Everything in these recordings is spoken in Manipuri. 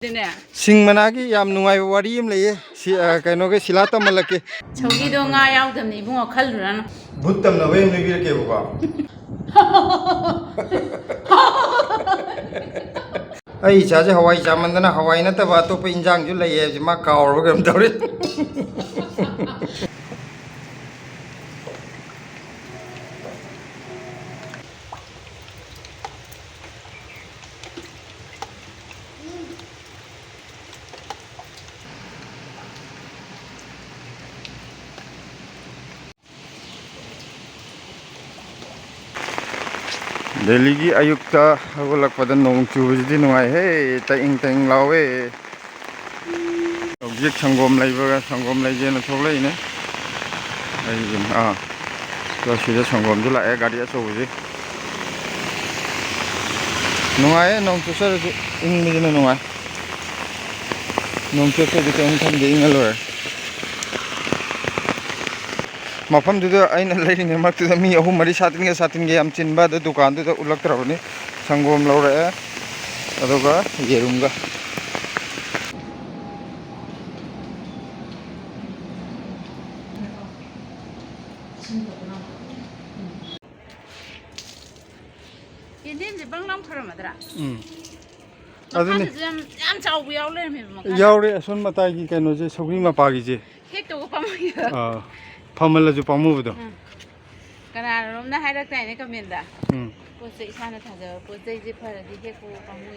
Sing managi yam nungai wari im leye si kaino ke silata malake Chogi do nga yaw dam ni bungo khalrana buttam na wem ni bir ke buka ai cha je hawai cha mandana hawai na ta ba to pe injang ju leye ma kaur ba gam tawre Delhi ki ayukta hagolak pada nong chu ji nungai he ta ing teng lawe objek sangom laiba sangom lai je na tholai ne ai to sida sangom ju la e gari aso ji nungai nong chu sar ing mi na nungai nong chu pe de teng tham de ing alo mafam duda aina leine makta mi ahum mari satin ge am chinba da dukan da ulak tarabani sangom laura adoga yerumga Indin je bang lam phara madra adune am chaw bu yaw le me ma yawre ason matai gi kaino je sogri ma pa gi je hek to pam phamala ju pamu bu do kana rom na hairak tai ne comment da po se isana tha ja po jai je phara di hek ko pamu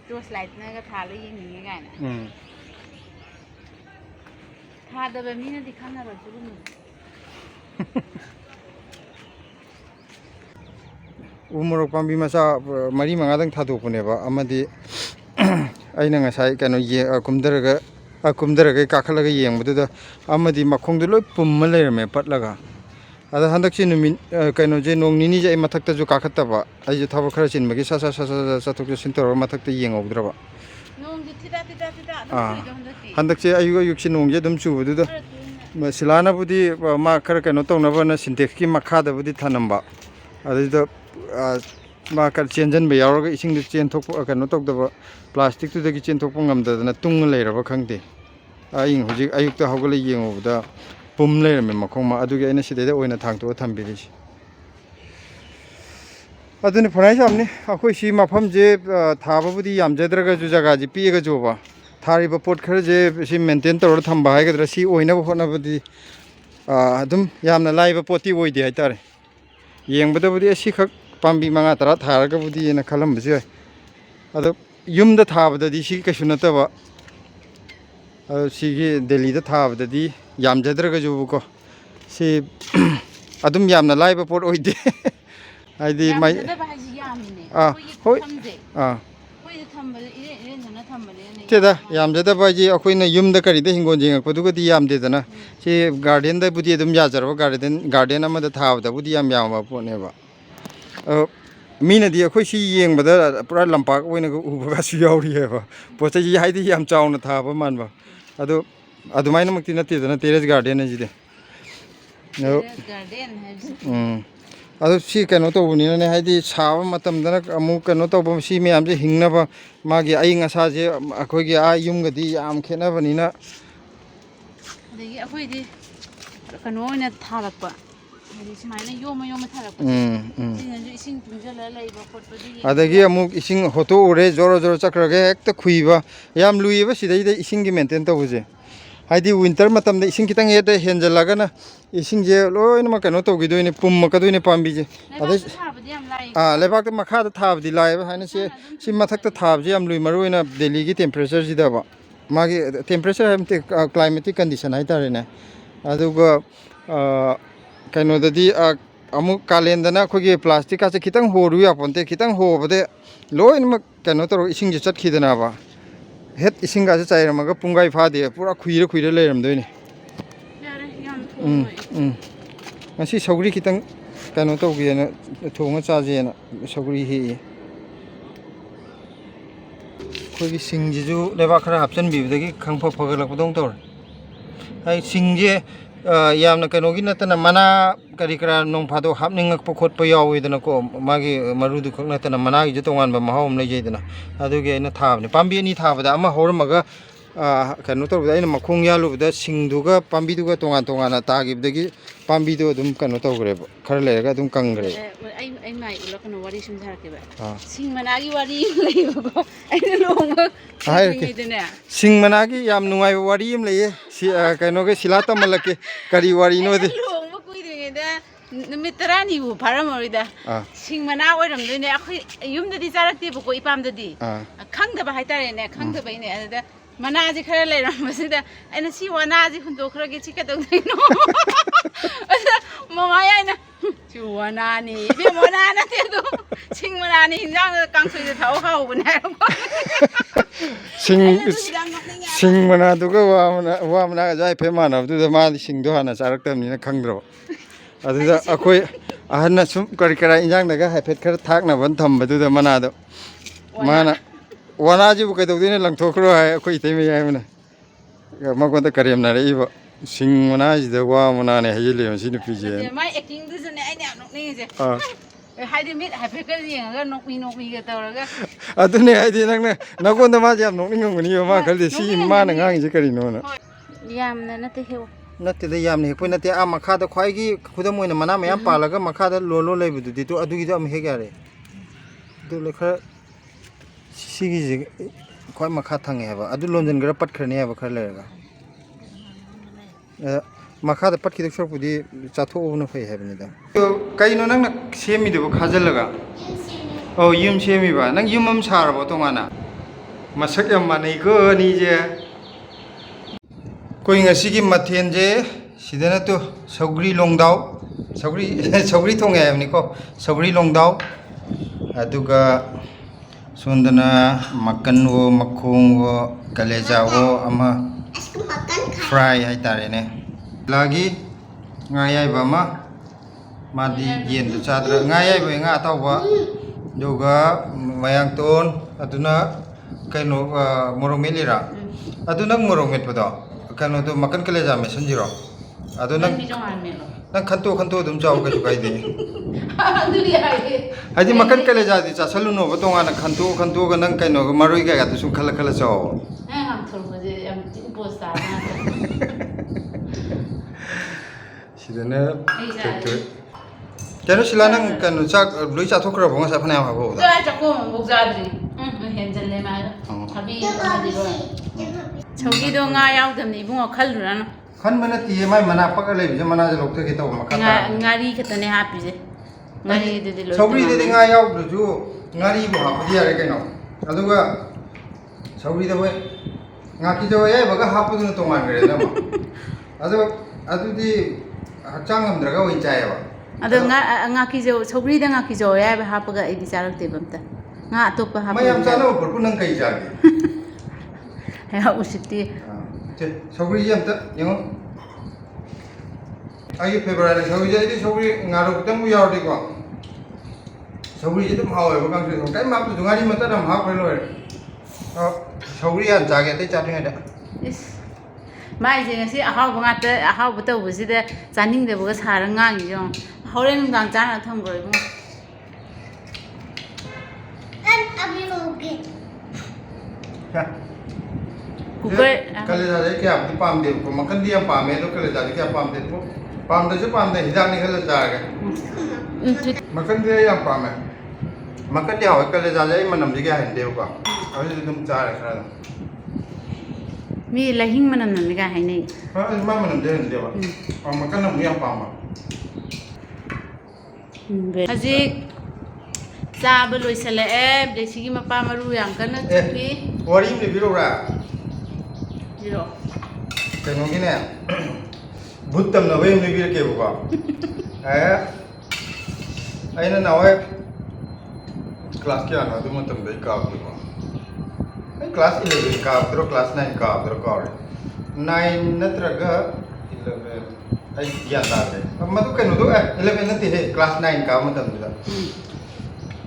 to slide na ga tha le yin ni ga na tha da ba mi na di khana ro ju umurok pambi masa mari mangadang thadu puneba amadi aina ngasai kano ye kumdaraga kakhalaga yengbuda amadi makhongdu loi pumma leirame patlaga ada handak chi numi kano je nong nini je mathakta ju kakhattaba ai ju thaba khara chinmagi sa thok sin tor mathakta yengobdraba nong di tida handak che ayuk chi nong je dum chubuda silana budi ma khara kano tongnaba na sintex ki makhada budi thanamba adida ma kal chenjan be yaw ga ising de chen thok kano tok da plastic tu da gi chen thok ngam da na tung leiraba khangde aing hujik ayuk ta hogole yengobuda pum leirame makhong ma adu ge ina side de oina thang to thambiri aduni phanai samni akoi si mafam je thaba budi yamjadra ga ju jaga ji pi ga jo ba thari ba pot khar je si maintain tor thamba hai ga si oina ba hona budi adum yamna lai ba poti oi de hai tare yengbada budi asi khak pambi manga tara thara ga budi na khalam bji ado yumda thabada di si ka sunata ba si gi delhi da thabada di yamjadra ga ju ko si adum yamna lai ba pot oi de ai di mai hoi hoi thamba ire na thamba ne teda yamjada ba ji akoina yumda kari da hingon jing ko du di yamde dana si garden da budi adum ya jarwa garden amada thabada budi yam ba pone ba mina di akhoi si yengbada pura lampak oina go uba ga su yauri heba pocha ji haidi yam chauna thaba man ba adu adumaina makti nate dana terrace garden ji de garden adu si kano to buni ne haidi sawa matam dana amu kano to bom si me am je hingna ba magi ai ngasa je akhoi gi a yum gadi am khena bani na adagi akhoi di kano ina thalakpa hadi sumaina yoma thalakpa sinaju ising tunjala laiba khotpadi adagi amu ising hoto ure joro chakrage ekta khuiba yam luiba sidai de ising gi maintain to buje haidi winter matam de ising kitang ete henjalaga na ising je loina ma kano to gi doine pum ma ka doine pambi je adai lebak ta makha da thab di lai ba haina si mathak ta thab je am lui maruina delhi gi temperature ji da ba magi temperature am te climatic condition hai tare na aduga kano da di amu kalen da na khogi plastic ka se kitang horu ya ponte kitang ho bade loina ma kano to ising je chat khidana ba het ising ga se chairamaga pungai pha de pura khuira leiram doine ngasi saugri kitang kano to gi na thonga cha je na saugri hi khogi sing ji ju leba khara hapchan bi de gi khangpha phagalak dong tor ai sing je ꯌꯥꯝꯅ ꯀꯩꯅꯣꯒꯤ ꯅꯠꯇꯅ ꯃꯅꯥ ꯀꯔꯤ ꯀꯔꯥ ꯅꯣꯡ ꯐꯥꯗꯣꯛ ꯍꯥꯞꯅꯤꯡꯉꯛꯄ ꯈꯣꯠꯄ ꯌꯥꯎꯋꯤꯗꯅꯀꯣ ꯃꯥꯒꯤ ꯃꯔꯨꯗꯨ ꯈꯛ ꯅꯠꯇꯅ ꯃꯅꯥꯒꯤꯁꯨ ꯇꯣꯉꯥꯟꯕ ꯃꯍꯥꯎ ꯑꯃ ꯂꯩꯖꯩꯗꯅ ꯑꯗꯨꯒꯤ ꯑꯩꯅ ꯊꯥꯕꯅꯦ ꯄꯥꯝꯕꯤ ꯑꯅꯤ ꯊꯥꯕꯗ ꯑꯃ ꯍꯧꯔꯝꯃꯒ ꯀꯩꯅꯣ ꯇꯧꯕꯗ ꯑꯩꯅ ꯃꯈꯣꯡ ꯌꯥꯜꯂꯨꯕꯗ ꯁꯤꯡꯗꯨꯒ ꯄꯥꯝꯕꯤꯗꯨꯒ ꯇꯣꯉꯥꯟ ꯇꯣꯉꯥꯟꯅ ꯇꯥꯈꯤꯕꯗꯒꯤ ꯄꯥꯝꯕꯤꯗꯨ ꯑꯗꯨꯝ ꯀꯩꯅꯣ ꯇꯧꯈ꯭ꯔꯦꯕ ꯈꯔ ꯂꯩꯔꯒ ꯑꯗꯨꯝ ꯀꯪꯈ꯭ꯔꯦꯕ ꯑꯩ ꯃꯥꯏ ꯎꯠꯂꯛꯀꯅꯣ ꯋꯥꯔꯤ ꯁꯨꯝ ꯁꯥꯔꯛꯀꯦꯕ ꯁꯤꯡ ꯃꯅꯥꯒꯤ ꯋꯥꯔꯤ ꯑꯃ ꯂꯩꯌꯦꯕꯀꯣ ꯑꯩꯅ ꯂꯨꯍꯣꯡꯕ ꯀꯨꯏꯗ꯭ꯔꯤꯉꯩꯗꯅꯦ ꯁꯤꯡ ꯃꯅꯥꯒꯤ ꯌꯥꯝ ꯅꯨꯡꯉꯥꯏꯕ ꯋꯥꯔꯤ ꯑꯃ ꯂꯩꯌꯦ ꯀꯩꯅꯣꯒꯤ ꯁꯤꯂꯥ ꯇꯝꯍꯜꯂꯛꯀꯦ ꯀꯔꯤ ꯋꯥꯔꯤꯅꯣꯗꯤ ꯂꯨꯍꯣꯡꯕ ꯀꯨꯏꯗ꯭ꯔꯤꯉꯩꯗ ꯅꯨꯃꯤꯠ 10ꯅꯤꯕꯨ ꯐꯥꯔꯝꯃꯔꯣꯏꯗ ꯁꯤꯡ ꯃꯅꯥ ꯑꯣꯏꯔꯝꯗꯣꯏꯅꯦ ꯑꯩꯈꯣꯏ ꯌꯨꯝꯗꯗꯤ ꯆꯥꯔꯛꯇꯦꯕꯀꯣ ꯏꯄꯥꯝꯗꯗꯤ ꯈꯪꯗꯕ ꯍꯥꯏꯇꯥꯔꯦꯅꯦ ꯈꯪꯗꯕꯩꯅꯦ ꯑꯗꯨꯗ ꯃꯅꯥꯁꯦ ꯈꯔ ꯂꯩꯔꯝꯕꯁꯤꯗ ꯑꯩꯅ ꯁꯤ ꯋꯥꯅꯥꯁꯦ ꯍꯨꯟꯗꯣꯛꯈ꯭ꯔꯒꯦ ꯁꯤ ꯀꯩꯗꯧꯗꯣꯏꯅꯣ ꯑꯗ ꯃꯃꯥ ꯌꯥꯏꯅ ꯁꯤ ꯋꯥꯅꯥꯅꯤ ꯏꯕꯦꯝ ꯋꯥꯅꯥ ꯅꯠꯇꯦ ꯑꯗꯣ ꯁꯤꯡ ꯃꯅꯥꯅꯤ ꯍꯤꯟꯖꯥꯡꯗ ꯀꯥꯡꯁꯣꯏꯗ ꯊꯥꯎ ꯍꯥꯎꯕꯅꯦ ꯍꯥꯏꯔꯛꯄ ꯁꯤꯡ ꯃꯅꯥꯗꯨꯒ ꯋꯥ ꯃꯅꯥꯒꯁꯨ ꯍꯥꯏꯐꯦꯠ ꯃꯥꯟꯅꯕꯗꯨꯗ ꯃꯥꯗꯤ ꯁꯤꯡꯗꯣ ꯍꯥꯟꯅ ꯆꯥꯔꯛꯇꯕꯅꯤꯅ ꯈꯪꯗ꯭ꯔꯕ ꯑꯗꯨꯗ ꯑꯩꯈꯣꯏ ꯑꯍꯟꯅ ꯁꯨꯝ ꯀꯔꯤ ꯀꯔꯥ ꯏꯟꯖꯥꯡꯗꯒ ꯍꯥꯏꯐꯦꯠ ꯈꯔ ꯊꯥꯛꯅꯕ ꯊꯝꯕꯗꯨꯗ ꯃꯅꯥꯗꯣ ꯃꯥꯅ ꯋꯥꯅꯥꯁꯤꯕꯨ ꯀꯩꯗꯧꯗꯣꯏꯅꯣ ꯂꯪꯊꯣꯛꯈ꯭ꯔꯣ ꯍꯥꯏ ꯑꯩꯈꯣꯏ ꯏꯇꯩꯃ ꯌꯥꯏꯃꯅ ꯃꯉꯣꯟꯗ ꯀꯔꯦꯝꯅꯔꯛꯏꯕ ꯁꯤꯡ ꯃꯅꯥꯁꯤꯗ ꯋꯥ ꯃꯅꯥꯅꯦ ꯍꯩꯖꯤꯜꯂꯦꯕ ꯁꯤ ꯅꯨꯄꯤꯁꯦ ꯃꯥꯏ ꯑꯦꯛꯇꯤꯡꯗꯨꯁꯨꯅꯦ ꯑꯩꯅ ꯌꯥꯝ ꯅꯣꯛꯅꯤꯡꯉꯤꯁꯦ ꯍꯥꯏꯗꯤ ꯃꯤꯠ ꯍꯥꯏꯐꯦꯠꯀ ꯌꯦꯡꯉꯒ ꯅꯣꯛꯃꯤꯒ ꯇꯧꯔꯒ ꯑꯗꯨꯅꯦ ꯍꯥꯏꯗꯤ ꯅꯪꯅ ꯅꯪꯉꯣꯟꯗ ꯃꯥꯁꯦ ꯌꯥꯝ ꯅꯣꯛꯅꯤꯡꯉꯝꯒꯅꯤꯕ ꯃꯥ ꯈꯜꯂꯤ ꯁꯤ ꯃꯥꯅ ꯉꯥꯡꯉꯤꯁꯦ ꯀꯔꯤꯅꯣꯅ ꯌꯥꯝꯅ ꯅꯠꯇꯦ ꯍꯦꯛ ꯅꯠꯇꯦꯗ ꯌꯥꯝꯅ ꯍꯦꯛꯄ ꯅꯠꯇꯦ ꯃꯈꯥꯗ ꯈ꯭ꯋꯥꯏꯒꯤ ꯈꯨꯗꯝ ꯑꯣꯏꯅ ꯃꯅꯥ ꯃꯌꯥꯝ ꯄꯥꯜꯂꯒ ꯃꯈꯥꯗ ꯂꯣꯟ ꯂꯩꯕꯗꯨꯗꯤ ꯑꯗꯨꯒꯤꯗꯣ ꯑꯃ ꯍꯦꯛ ꯌꯥꯔꯦ ꯑꯗꯨ ꯈꯔ ꯁꯤꯒꯤꯁꯦ ꯈ꯭ꯋꯥꯏ ꯃꯈꯥ ꯊꯪꯉꯦ ꯍꯥꯏꯕ ꯑꯗꯨ ꯂꯣꯟꯁꯤꯟꯈ꯭ꯔ ꯄꯠꯈ꯭ꯔꯅꯤ ꯍꯥꯏꯕ ꯈꯔ ꯂꯩꯔꯒ ꯃꯈꯥꯗ ꯄꯠꯈꯤꯗꯧ ꯁꯔꯨꯛꯄꯨꯗꯤ ꯆꯥꯊꯣꯛꯎꯕꯅ ꯐꯩ ꯍꯥꯏꯕꯅꯤꯗ ꯀꯩꯅꯣ ꯅꯪꯅ ꯁꯦꯝꯃꯤꯗꯨꯕꯨ ꯈꯥꯖꯤꯜꯂꯒ ꯌꯨꯝ ꯁꯦꯝꯃꯤꯕ ꯅꯪ ꯌꯨꯝ ꯑꯃ ꯁꯥꯔꯕꯣ ꯇꯣꯉꯥꯟꯅ ꯃꯁꯛ ꯌꯥꯝ ꯃꯥꯟꯅꯩꯀꯣ ꯑꯅꯤꯁꯦ ꯑꯩꯈꯣꯏ ꯉꯁꯤꯒꯤ ꯃꯊꯦꯜꯁꯦ ꯁꯤꯗꯅ ꯁꯧꯒ꯭ꯔꯤ ꯂꯣꯡꯗꯥꯎ ꯁꯧꯒ꯭ꯔꯤ ꯊꯣꯡꯉꯦ ꯍꯥꯏꯕꯅꯤꯀꯣ ꯁꯧꯒ꯭ꯔꯤ ꯂꯣꯡꯗꯥꯎ ꯑꯗꯨꯒ ꯁꯣꯝꯗꯅ ꯃꯀꯟꯋꯣ ꯃꯈꯣꯡꯋꯣ ꯀꯂꯦꯖꯥꯋꯣ ꯑꯃ ꯐ꯭ꯔꯥꯏ ꯍꯥꯏꯇꯥꯔꯦꯅꯦ ꯂꯥꯒꯤ ꯉꯥ ꯑꯌꯥꯏꯕ ꯑꯃ ꯃꯥꯗꯤ ꯌꯦꯟꯗꯨ ꯆꯥꯗ꯭ꯔ ꯉꯥ ꯑꯌꯥꯏꯕ ꯉꯥ ꯑꯇꯥꯎꯕ ꯑꯗꯨꯒ ꯃꯌꯥꯡꯇꯣꯟ ꯑꯗꯨꯅ ꯀꯩꯅꯣ ꯃꯣꯔꯣꯛ ꯃꯦꯠꯂꯤꯔꯥ ꯑꯗꯨ ꯅꯪ ꯃꯣꯔꯣꯛ ꯃꯦꯠꯄꯗꯣ ꯀꯩꯅꯣꯗꯣ ꯃꯀꯟ ꯀꯂꯦꯖꯥ ꯃꯦꯠꯁꯟꯁꯤꯔꯣ ꯑꯗꯣ ꯅꯪ ꯈꯟꯇꯣꯛ ꯑꯗꯨꯝ ꯆꯥꯎ ꯀꯩꯁꯨ ꯀꯥꯏꯗꯦ ꯍꯥꯏꯗꯤ ꯃꯀꯟ ꯀꯂꯦꯖꯥꯗꯤ ꯆꯥꯁꯜꯂꯨꯅꯣꯕ ꯇꯣꯉꯥꯟꯅ ꯈꯟꯇꯣꯛꯑꯒ ꯅꯪ ꯀꯩꯅꯣꯒ ꯃꯔꯣꯏ ꯀꯩꯀꯥꯗꯣ ꯁꯨꯝ ꯈꯜꯂ ꯆꯥꯎꯕ ꯁꯤꯗꯅ ꯀꯩꯅꯣ ꯁꯤꯂꯥ ꯅꯪ ꯀꯩꯅꯣ ꯆꯥꯛ ꯂꯣꯏ ꯆꯥꯊꯣꯛꯈ꯭ꯔꯕꯣ ꯉꯁꯥꯏ ꯐꯅꯌꯥꯝ ꯍꯥꯞꯄꯧꯕꯗ ꯆꯥꯛꯈꯣꯝ ꯑꯃꯐꯥꯎ ꯆꯥꯗ꯭ꯔꯤ ꯍꯦꯟꯖꯜꯂꯦ ꯃꯥꯗꯣ ꯊꯕꯤ ꯑꯃꯗꯤ ꯂꯣꯏ ꯁꯧꯒꯤꯗꯣ ꯉꯥ ꯌꯥꯎꯗꯕꯅꯤ ꯏꯕꯨꯡꯉꯣ ꯈꯜꯂꯨꯔꯅꯨ ꯈꯟꯕ ꯅꯠꯇꯤꯌꯦ ꯃꯥꯏ ꯃꯅꯥ ꯄꯛꯑ ꯂꯩꯕꯁꯦ ꯃꯅꯥꯁꯦ ꯂꯧꯊꯒꯦ ꯇꯧꯕ ꯃꯈꯥ ꯉꯥꯔꯤ ꯈꯛꯇꯅꯦ ꯍꯥꯞꯄꯤꯁꯦ ꯉꯥꯔꯤꯗꯨꯗꯤ ꯂꯣꯏ ꯁꯧꯒ꯭ꯔꯤꯗꯗꯤ ꯉꯥ ꯌꯥꯎꯗ꯭ꯔꯁꯨ ꯉꯥꯔꯤꯕꯨ ꯍꯥꯞꯄꯗꯤ ꯌꯥꯔꯦ ꯀꯩꯅꯣ ꯑꯗꯨꯒ ꯁꯧꯒ꯭ꯔꯤꯗ ꯍꯣꯏ ꯉꯥꯀꯤꯖꯧ ꯑꯌꯥꯏꯕꯒ ꯍꯥꯞꯄꯗꯨꯅ ꯇꯣꯉꯥꯟꯈ꯭ꯔꯦꯗ ꯑꯃꯨꯛ ꯑꯗꯣ ꯑꯗꯨꯗꯤ ꯍꯛꯆꯥꯡ ꯉꯝꯗ꯭ꯔꯒ ꯑꯣꯏꯅ ꯆꯥꯏꯌꯦꯕ ꯑꯗꯣ ꯉꯥꯀꯤꯖꯧ ꯁꯧꯒ꯭ꯔꯤꯗ ꯉꯥꯀꯤꯖꯧ ꯑꯌꯥꯏꯕ ꯍꯥꯞꯄꯒ ꯑꯩꯗꯤ ꯆꯥꯔꯛꯇꯦꯕ ꯑꯝꯇ ꯉꯥ ꯑꯇꯣꯞꯄ ꯍꯥꯞꯄ ꯃꯌꯥꯝ ꯆꯥꯅꯕ ꯄꯣꯠꯄꯨ ꯅꯪ ꯀꯩ ꯆꯥꯒꯦ ꯎꯁꯤꯠꯇꯦ ꯁꯧꯒ꯭ꯔꯤꯁꯦ ꯑꯝꯇ ꯌꯦꯡꯉꯣ ꯑꯩꯒꯤ ꯐꯦꯚꯣꯔꯥꯏꯠ ꯁꯧꯒ꯭ꯔꯤꯁꯦ ꯑꯩꯗꯤ ꯁꯧꯒ꯭ꯔꯤ ꯉꯥꯔꯧ ꯈꯤꯇꯪꯕꯨ ꯌꯥꯎꯔꯗꯤꯀꯣ ꯁꯧꯒ꯭ꯔꯤꯁꯦ ꯑꯗꯨꯝ ꯍꯥꯎꯋꯦꯕ ꯀꯥꯡꯁꯣꯏ ꯀꯔꯤꯝ ꯍꯥꯞꯇ꯭ꯔꯁꯨ ꯉꯥꯔꯤ ꯃꯇꯠ ꯑꯃ ꯍꯥꯞꯈ꯭ꯔ ꯂꯣꯏꯔꯦ ꯁꯧꯒ꯭ꯔꯤ ꯍꯥꯟꯅ ꯆꯥꯒꯦ ꯑꯇꯩ ꯆꯥꯗ꯭ꯔꯤꯉꯩꯗ ꯏꯁ ꯃꯥꯏꯁꯦ ꯉꯁꯤ ꯑꯍꯥꯎꯕ ꯉꯥꯛꯇ ꯑꯍꯥꯎꯕ ꯇꯧꯕꯁꯤꯗ ꯆꯥꯅꯤꯡꯗꯕꯒ ꯁꯥꯔ ꯉꯥꯡꯉꯤꯁꯦ ꯌꯦꯡꯉꯣ ꯍꯣꯔꯦꯟ ꯅꯨꯡꯗꯥꯡ ꯆꯥꯅ ꯊꯝꯈ꯭ꯔꯣ ꯏꯕꯨꯡꯉꯣ ꯀꯂꯦꯖꯥꯁꯦ ꯀꯌꯥꯕꯨꯗꯤ ꯄꯥꯝꯗꯦꯕꯀꯣ ꯃꯈꯟꯗꯤ ꯌꯥꯝ ꯄꯥꯝꯃꯦ ꯑꯗꯣ ꯀꯂꯦꯖꯥꯗꯤ ꯀꯌꯥ ꯄꯥꯝꯗꯦ ꯄꯥꯝꯗꯁꯨ ꯄꯥꯝꯗꯦ ꯍꯤꯗꯥꯛꯅꯤ ꯈꯜꯂ ꯆꯥꯔꯒꯦ ꯃꯈꯟꯗꯤ ꯑꯩ ꯌꯥꯝ ꯄꯥꯝꯃꯦ ꯃꯈꯟꯗꯤ ꯍꯥꯎꯋꯦ ꯀꯂꯦꯖꯥꯁꯦ ꯑꯩ ꯃꯅꯝꯁꯦ ꯀꯌꯥ ꯍꯩꯅꯗꯦꯕꯀꯣ ꯑꯗꯨꯗꯤ ꯑꯗꯨꯝ ꯆꯥꯔꯦ ꯈꯔ ꯑꯗꯨꯝ ꯃꯤ ꯂꯥꯏꯍꯤꯡ ꯃꯅꯝ ꯅꯝꯃꯤ ꯀꯥꯏ ꯍꯥꯏꯅꯩ ꯃꯥ ꯃꯅꯝꯁꯦ ꯍꯩꯅꯗꯦꯕ ꯃꯈꯟ ꯑꯃꯨꯛ ꯌꯥꯝ ꯄꯥꯝꯕ ꯍꯧꯖꯤꯛ ꯆꯥꯕ ꯂꯣꯏꯁꯤꯜꯂꯛꯑꯦ ꯕ꯭ꯂꯦꯁꯤꯒꯤ ꯃꯄꯥ ꯃꯔꯨ ꯌꯥꯝ ꯀꯟꯅ ꯆꯨꯞꯄꯤ ꯋꯥꯔꯤ ꯑꯃ ꯂꯤꯕꯤꯔꯧꯔꯥ ꯂꯤꯔꯣ ꯀꯩꯅꯣꯒꯤꯅꯦ ꯚꯨꯠ ꯇꯝꯅꯕꯩ ꯑꯃ ꯂꯤꯕꯤꯔꯛꯀꯦꯕꯀꯣ ꯑꯩꯅ ꯅꯍꯥꯟꯋꯥꯏ ꯀ꯭ꯂꯥꯁ ꯀꯌꯥꯅꯣ ꯑꯗꯨ ꯃꯇꯝꯗ ꯑꯩ ꯀꯥꯕꯗꯀꯣ ꯑꯩ ꯀ꯭ꯂꯥꯁ 11 ꯀꯥꯕꯗꯔꯣ ꯀ꯭ꯂꯥꯁ 9 ꯀꯥꯕꯗꯔꯣ ꯀꯥꯎꯔꯦ 9 ꯅꯠꯇ꯭ꯔꯒ 11 ꯑꯩ ꯒ꯭ꯌꯥꯟ ꯇꯥꯗ꯭ꯔꯦ ꯃꯗꯨ ꯀꯩꯅꯣꯗꯣ 11 ꯅꯠꯇꯦꯍꯦ ꯀ꯭ꯂꯥꯁ 9 ꯀꯥꯕ ꯃꯇꯝꯗꯨꯗ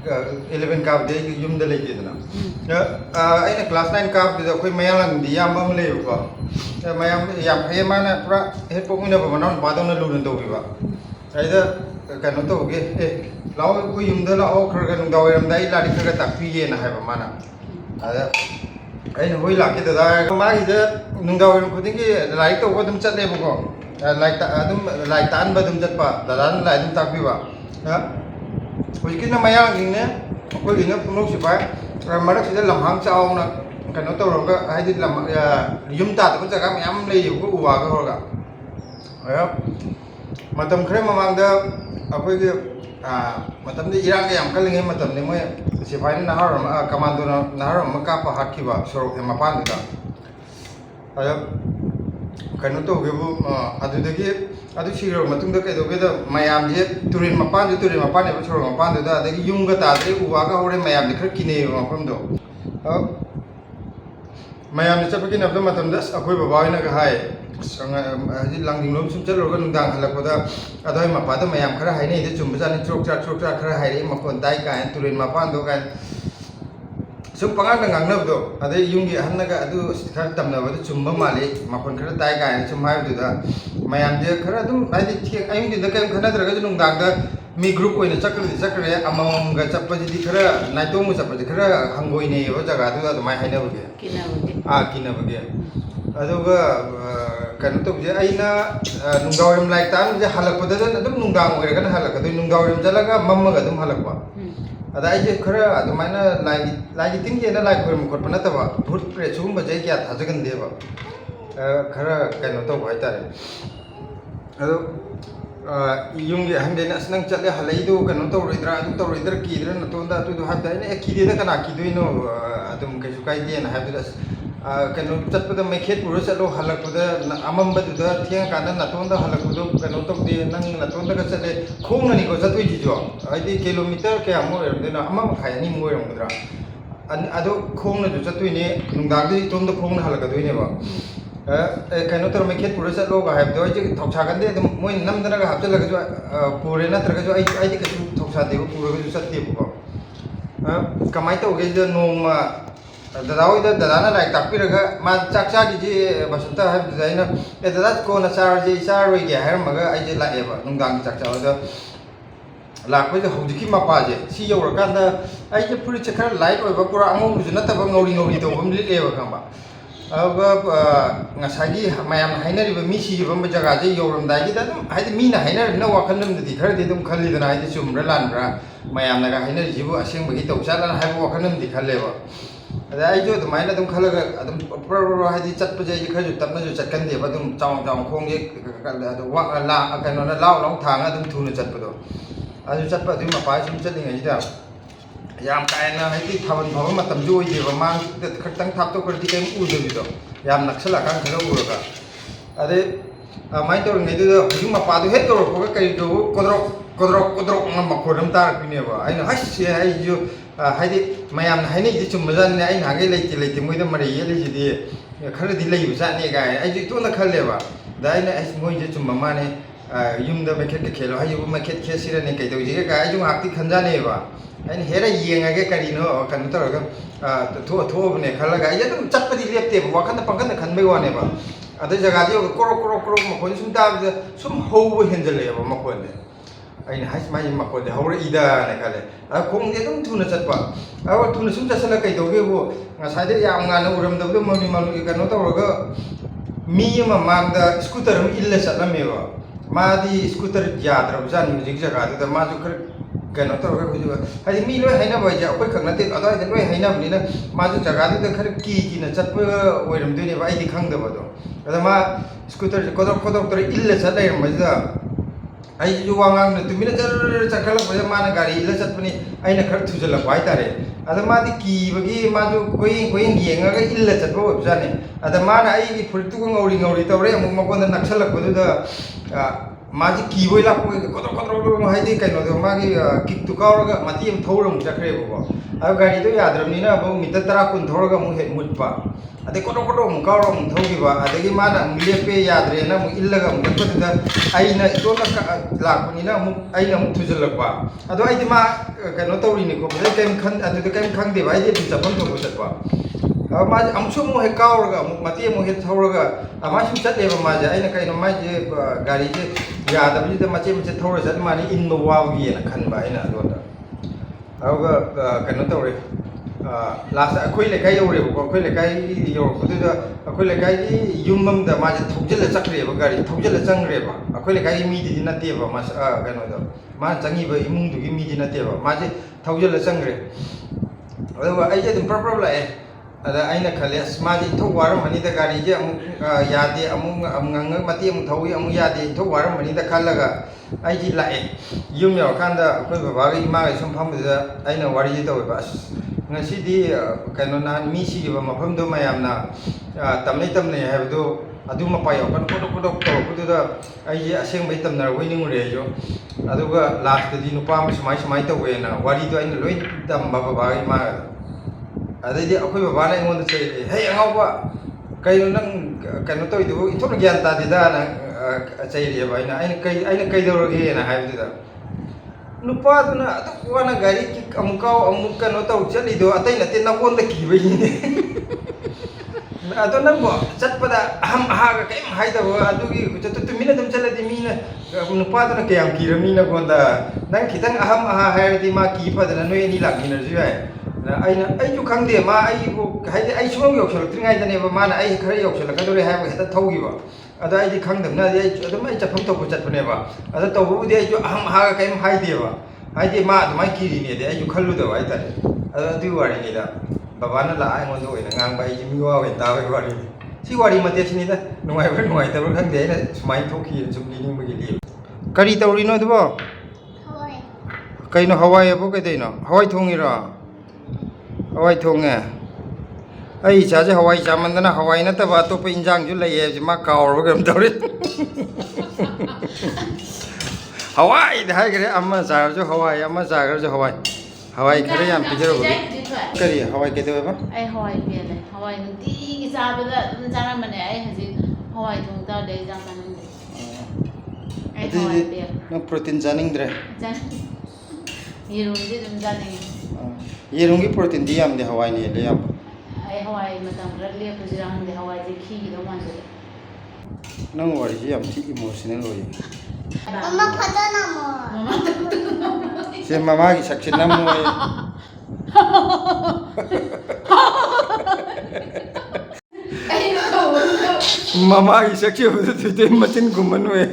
11 ꯀꯥꯕꯗꯤ ꯑꯩ ꯌꯨꯝꯗ ꯂꯩꯇꯦꯗꯅ ꯑꯩꯅ ꯀ꯭ꯂꯥꯁ 9 ꯀꯥꯕꯗꯨꯗ ꯑꯩꯈꯣꯏ ꯃꯌꯥꯡꯂꯝꯒꯤ ꯏꯌꯥꯝꯕ ꯑꯃ ꯂꯩꯌꯦꯕꯀꯣ ꯃꯌꯥꯝ ꯌꯥꯝ ꯐꯩꯌꯦ ꯃꯥꯅ ꯄꯨꯔꯥ ꯍꯦꯛ ꯄꯣꯛꯃꯤꯟꯅꯕ ꯃꯅꯥꯎ ꯅꯨꯄꯥꯗꯧꯅ ꯂꯨꯅ ꯇꯧꯕꯤꯕ ꯑꯩꯗ ꯀꯩꯅꯣ ꯇꯧꯒꯦ ꯂꯥꯛꯑꯣ ꯑꯩꯈꯣꯏ ꯌꯨꯝꯗ ꯂꯥꯛꯑꯣ ꯈꯔ ꯈꯔ ꯅꯨꯡꯗꯥꯡ ꯋꯥꯏꯔꯝꯗ ꯑꯩ ꯂꯥꯏꯔꯤꯛ ꯈꯔ ꯇꯥꯛꯄꯤꯒꯦꯅ ꯍꯥꯏꯕ ꯃꯥꯅ ꯑꯗ ꯑꯩꯅ ꯍꯣꯏ ꯂꯥꯛꯀꯦ ꯗꯗꯥ ꯃꯥꯒꯤꯗ ꯅꯨꯡꯗꯥꯡ ꯋꯥꯏꯔꯝ ꯈꯨꯗꯤꯡꯒꯤ ꯂꯥꯏꯔꯤꯛ ꯇꯧꯕ ꯑꯗꯨꯝ ꯆꯠꯂꯦꯕꯀோ ꯑꯗꯨꯝ ꯂꯥꯏꯔꯤꯛ ꯇꯥꯛꯍꯟꯕ ꯑꯗꯨꯝ ꯆꯠꯄ ꯗꯗꯥꯅ ꯂꯥꯏꯔꯤꯛ ꯑꯗꯨꯝ ꯇꯥꯛꯄꯤꯕ ꯍꯧꯖꯤꯛꯀꯤꯅ ꯃꯌꯥꯡꯁꯤꯡꯅꯦ ꯑꯩꯈꯣꯏꯒꯤꯅ ꯄꯨꯡꯂꯧ ꯁꯤꯐꯥꯏ ꯃꯔꯛꯁꯤꯗ ꯂꯝꯍꯥꯡ ꯆꯥꯎꯅ ꯀꯩꯅꯣ ꯇꯧꯔꯒ ꯍꯥꯏꯗꯤ ꯌꯨꯝ ꯇꯥꯗꯕ ꯖꯒꯥ ꯃꯌꯥꯝ ꯂꯩꯌꯦꯕꯀꯣ ꯎ ꯋꯥꯒ ꯍꯧꯔꯒ ꯃꯇꯝ ꯈꯔ ꯃꯃꯥꯡꯗ ꯑꯩꯈꯣꯏꯒꯤ ꯃꯇꯝꯗ ꯏꯔꯥꯡꯒ ꯌꯥꯝ ꯀꯜꯂꯤꯉꯩ ꯃꯇꯝꯗ ꯃꯣꯏ ꯁꯤꯐꯥꯏꯅ ꯅꯍꯥꯔꯣꯜ ꯑꯃ ꯀꯃꯥꯟꯗꯣꯅ ꯅꯍꯥꯔꯣꯜ ꯑꯃ ꯀꯥꯞꯄ ꯍꯥꯠꯈꯤꯕ ꯁꯣꯔꯣꯛꯀꯤ ꯃꯄꯥꯟꯗꯨꯗ ꯑꯗ ꯀꯩꯅꯣ ꯇꯧꯒꯦꯕꯨ ꯑꯗꯨꯗꯒꯤ ꯑꯗꯨ ꯁꯤꯈ꯭ꯔꯕ ꯃꯇꯨꯡꯗ ꯀꯩꯗꯧꯒꯦꯗ ꯃꯌꯥꯝꯁꯦ ꯇꯨꯔꯦꯟ ꯃꯄꯥꯟꯅꯦꯕ ꯁꯣꯔꯣꯛ ꯃꯄꯥꯟꯗꯨꯗ ꯑꯗꯒꯤ ꯌꯨꯝꯒ ꯇꯥꯗ꯭ꯔꯦ ꯎ ꯋꯥꯒ ꯍꯧꯔꯦ ꯃꯌꯥꯝꯁꯦ ꯈꯔ ꯀꯤꯅꯩꯌꯦꯕ ꯃꯐꯝꯗꯣ ꯃꯌꯥꯝꯅ ꯆꯠꯄ ꯀꯤꯅꯕ ꯃꯇꯝꯗ ꯑꯩꯈꯣꯏ ꯕꯕꯥ ꯍꯣꯏꯅꯒ ꯍꯥꯏ ꯍꯧꯖꯤꯛ ꯂꯥꯡꯖꯤꯡꯂꯣꯝ ꯁꯨꯝ ꯆꯠꯂꯨꯔꯒ ꯅꯨꯡꯗꯥꯡ ꯍꯜꯂꯛꯄꯗ ꯑꯗꯨꯋꯥꯏ ꯃꯄꯥꯗ ꯃꯌꯥꯝ ꯈꯔ ꯍꯥꯏꯅꯩꯗ ꯆꯨꯝꯕꯖꯥꯠꯅꯤ ꯆꯣꯛ ꯆꯥꯛ ꯈꯔ ꯍꯥꯏꯔꯛꯏ ꯃꯈꯣꯟ ꯇꯥꯏ ꯀꯥꯏꯅ ꯇꯨꯔꯦꯟ ꯃꯄꯥꯟꯗꯣ ꯀꯥꯏꯅ ꯁꯨꯝ ꯄꯉꯥꯡꯗ ꯉꯥꯡꯅꯕꯗꯣ ꯑꯗꯩ ꯌꯨꯝꯒꯤ ꯑꯍꯟꯅꯒ ꯑꯗꯨ ꯈꯔ ꯇꯝꯅꯕꯗ ꯆꯨꯝꯕ ꯃꯥꯜꯂꯤ ꯃꯈꯣꯟ ꯈꯔ ꯇꯥꯏ ꯀꯥꯏꯅ ꯁꯨم ꯍꯥꯏꯕꯗꯨꯗ ꯃꯌꯥꯝꯁꯦ ꯈꯔ ꯑꯗꯨꯝ ꯍꯥꯏꯗꯤ ꯑꯌꯨꯛꯇꯨꯗ ꯀꯔꯤꯝ ꯈꯟꯅꯗ꯭ꯔꯒꯁꯨ ꯅꯨꯡꯗꯥꯡꯗ ꯃꯤ ꯒ꯭ꯔꯨꯞ ꯑꯣꯏꯅ ꯆꯠꯈ꯭ꯔꯦ ꯑꯃꯃꯝꯒ ꯆꯠꯄꯁꯤꯗꯤ ꯈꯔ ꯅꯥꯏꯇꯣꯝꯒ ꯆꯠꯄꯁꯤ ꯈꯔ ꯍꯪꯒꯣꯏꯅꯩꯌꯦꯕ ꯖꯒꯥꯗꯨꯗ ꯑꯗꯨꯃꯥꯏꯅ ꯍꯥꯏꯅꯕꯒꯤ ꯀꯤꯅꯕꯒꯤ ꯑꯗꯨꯒ ꯀꯩꯅꯣ ꯇꯧꯕꯁꯦ ꯑꯩꯅ ꯅꯨꯡꯗꯥꯡ ꯋꯥꯏꯔꯝ ꯂꯥꯏꯔꯤꯛ ꯇꯥꯛꯑꯝꯕꯁꯦ ꯍꯜꯂꯛꯄꯗ ꯑꯗꯨꯝ ꯅꯨꯡꯗꯥꯡ ꯑꯣꯏꯔꯒꯅ ꯍꯜꯂꯛꯀꯗꯣꯏ ꯅꯨꯡꯗꯥꯡ ꯋꯥꯏꯔꯝ ꯆꯠꯂꯒ ꯃꯝꯃꯒ ꯑꯗꯨꯝ ꯍꯜꯂꯛꯄ ꯑꯗ ꯑꯩꯁꯦꯈꯔ ꯑꯗꯨꯃꯥꯏꯅ ꯂꯥꯏꯒꯤ ꯇꯤꯟꯒꯦꯅ ꯂꯥꯏ ꯈꯣꯏꯔꯝꯕ ꯈꯣꯠꯄ ꯅꯠꯇꯕ ꯚꯨꯠ ꯄ꯭ꯔꯦꯠ ꯁꯤꯒꯨꯝꯕꯁꯦ ꯑꯩ ꯀꯌꯥ ꯊꯥꯖꯒꯟꯗꯦꯕ ꯈꯔ ꯀꯩꯅꯣ ꯇꯧꯕ ꯍꯥꯏꯇꯥꯔꯦ ꯑꯗꯣ ꯌꯨꯝꯒꯤ ꯑꯍꯟꯈꯩꯅ ꯑꯁ ꯅꯪ ꯆꯠꯂꯦ ꯍꯜꯂꯛꯏꯗꯣ ꯀꯩꯅꯣ ꯇꯧꯔꯣꯏꯗ꯭रा ꯑꯗꯨ ꯇꯧꯔꯣꯏꯗ꯭रा ꯀꯤꯗ꯭ꯔꯥ ꯅꯇꯣꯟꯗ ꯑꯗꯨꯗꯣ ꯍꯥꯏꯕꯗ ꯑꯩꯅ ꯀꯤꯗꯦꯗ ꯀꯅꯥ ꯀꯤꯗꯣꯏꯅꯣ ꯑꯗꯨꯝ ꯀꯩꯁꯨ ꯀꯥꯏꯗꯦꯅ ꯍꯥꯏꯕꯗꯨꯗ ꯀꯩꯅꯣ चटपद मैखेत पुर चलो हलकद अमंबद थेंकान नतोंद हलकद कनो तौदे नंग नतोंद चले खोंगनिको चतुइजिजो हाइदि किलोमीटर क्या मोरमदेना अमा मखाय नि मोरमगद्रा अदो खोंगनजु चतुइने नुंगागदि तोंद खोंगन हलकदोइनेबा कनो तर मैखेत पुर चलो हाइबदो आइजे थौसागंदे दम मोय नमदनगा हापचलगजु पुरे नत्रगजु आइदि कछु थौसादेबो पुरगजु चत्तेबो कमाय तौगे नोमा दादा लाइक तापीरगा मा चाक चागी बसंत है दादा कोना चारजे चारोगे है अजे लाएबा नुंगांग चाक चावद लापजे हौजिकी मपाजे सी यौरकांदा अइजे फुरिचे खर लाइट ओइबा पुरा अंगौजु नतबा ngौरी ngौरी तौबम लिलेबा खंबा अबा ngसागी मायाम हाइनरिबा मी सिबम जगाजे यौरमदागी दा दम हाइदि मीना हाइनरना वाखनमदि खरदि दम खल्लिदना हाइदि चुमरा लानब्रा मायामनागा हाइनरिजिबु असेंबगी तौचाला हाइबो वाखनमदि खल्लेबा अदाइजो अदुमाइना अदुम खलगा अदुम प्रो हाइदि चटपजे खरजु तपनजु चटकंदेबा अदुम चाउ चाउ खोंगे वा ला कनोना लाउ लाउ थांगा अदुम थुनु चटपदो अदु चटपा अदुम मपाय सुम चलिङैदा याम कायना हाइदि थावन भव मतम जो ओइदेबा मांग खरतंग थापतो खरदि केम उदबिदो याम नक्सला कान खरा उरगा अदे माइ तोरङैदु हुजु मपादु हेत तोरपगा कइ दो कोद्रोक कोद्रोक कोद्रोक मखोरम तारपिनेबा आइना हस्य हाइजु हाइदि मयाम हाइनैदि चुमजाने आइ नागे लेते लेते मोइदा मरे येलिजिदि खरदि लैबु जाने गाय आइजु तोना खल्लेबा दाइना एस मोइजे चुम माने युमदा मैखेत के खेलो हाइबु मैखेत खेसिरने कैदौजिगे गाय आइजु हाक्ति खंजानेबा आइना हेरा येंगागे करिनो कनो तरगा थो थोबने खलगा आइजे तुम चटपदि लेप्तेबा वाखन पंखन खनबे वानेबा अदे जगादि कोरो कोरो कोरो मखोन सुम ताबजे सुम हौबो हेंजलेबा मखोने अइना हाइस माइ मखोदे हौरे इदा ने खले खोंगे तुम थुना चटपा अब थुना सुम चसला कैदौगेबो ngसाइदे याम गाना उरमदबदो ममी ममी कनो तौरगा मी अमा मांगदा स्कूटर अम इल्ले चटलमेबा मादी स्कूटर याद्रब जानि हुजिक जगादुदा माजु खर कनो तौरगा हुजु हाइदि मी लोय हाइना बाइजा अखोय खंगनते अदाइदे लोय हाइनाबनिना माजु जगादुदा खर की न चटप ओइरमदोइनेबा आइदि खंगदबदो अदा मा स्कूटर कोदक कोदक तर इल्ले चटलैरमबजा आई वांगांग तुमिना जर चखल बजे माना गाड़ी इला चटपनी आइना खर थुजल पाइतारे अदा मादी कीबगी माजु कोई कोई येंगागा इला चटबो ओबजाने अदा माना आई फुरतु ngौरी ngौरी तौरे अमुक मकोंदा नक्सलक बदुदा माजी कीबोई लापो कदर कदर हाइदे कइनोदो मागी किक तु कावरगा माती एम थौरम चखरेबो अब गाड़ी तो याद्रमनिना अब मीटर 10 कुन थौरगा मु हेड मुटपा अदे कदर कदर मु कावरम थौगिबा अदगी माना लेपे याद्रे ना मु इल्लगा मु गपददा आइना इतोना लापनिना मु आइना मु थुजलकबा अदो आइदि मा कइनो तौरिनि को बदे केम खन अदु केम खंगदे बाइदे दि चपन तो बचतबा अब माज अमसु मु हे कावरगा मु माती मु हे थौरगा अमासु चतलेबा माजे आइना कइनो माजे गाड़ी जे यादबजिदा मचे मचे थौर चत मानी इनबा वावगी ना खनबा आइना अदोदा अब कइनो तौरे लास्ट अखोई लेखाई यौरेबो अखोई लेखाई यौरपदुदा अखोई लेखाई युममदा माजे थौजल चखरेबा गाड़ी थौजल चंगरेबा अखोई लेखाई मीदि नतेबा मास कइनोदा मा चंगीबा इमुंगदुगी मीदि नतेबा माजे थौजल चंगरे अदुगा आइजे दम प्रॉपर लाए अदा आइना खले माजे इथो वारम मनीदा गाड़ी जे अमु यादे अमु अंगंग मती अमु थौई अमु यादे इथो वारम मनीदा खलगा आइजी लाए युम यौरकांदा अखोई बाबागा इमागा सुम फमबदा आइना वारी तौबा ngasi kano na misi gi mafam do mayamna tamnai tamnai habdo adu ma payo kan kodok kodok to kududa ai aseng bai tamnar waining re jo aduga last di nupa ma samai samai to we na wari do aina loi dam ba ba ma adai di akoi baba na ngon chei hey angau ba kai nang kano to idu ito gyan ta di da na chei re ba aina kai do ge na habdu da nupa tuna adu wana gari ki amukau amuka no tau chali do atai na te na won da ki bai ni adu nang bo chat pada aham aha ga kai hai da adu gi chu tu mina dum chala di mina nupa tuna ke am ki rami na gonda nang kitang aham aha hai di ma ki pa da no ni lak ni na ju ai na aina ai ju khang de ma ai bo hai de ai sum yok chal tringai da ne ba ma na ai khare yok chal ka do re hai ba heta thau gi ba ada ai di khang dam na ai adum ai chapam to ko chat ne ba ada to bu de ai ju aham aha ga kai hai de ba hai de ma adumai kiri ne de ai ju khallu da ai ta ada du wari ni da baba na la ai ngon do ina ngang bai ji mi wa wen ta bai wari si wari ma te sini da nuai ba nuai ta ba khang de na smai thoki sum ni ning ba gi li kari tawri no du ba hawai kai no hawai bo kai dei no hawai thongi ra hawai thonge ai cha je hawai chaman da na hawai na ta ba to pa injang ju lai ye ji ma kaur ba gam tawri hawai da hai gare amma jar jo hawai amma jar jo hawai khare yam pijero ba kari hawai ke de ba ai hawai pe le hawai nuti gi sa ba da dum jara mane ai haji hawai thong ta de jam man ai hawai pe no protein janing dre jan yerum ji dum janing yerum gi protein di yam de hawai ni le yam ai hawai matam ra le pu jirang de hawai ji khi gi do man de nang wari ji yam thi emotional hoye Mama padana mo. se mama gi saksin nam moy mama gi sakse ho de machin guman we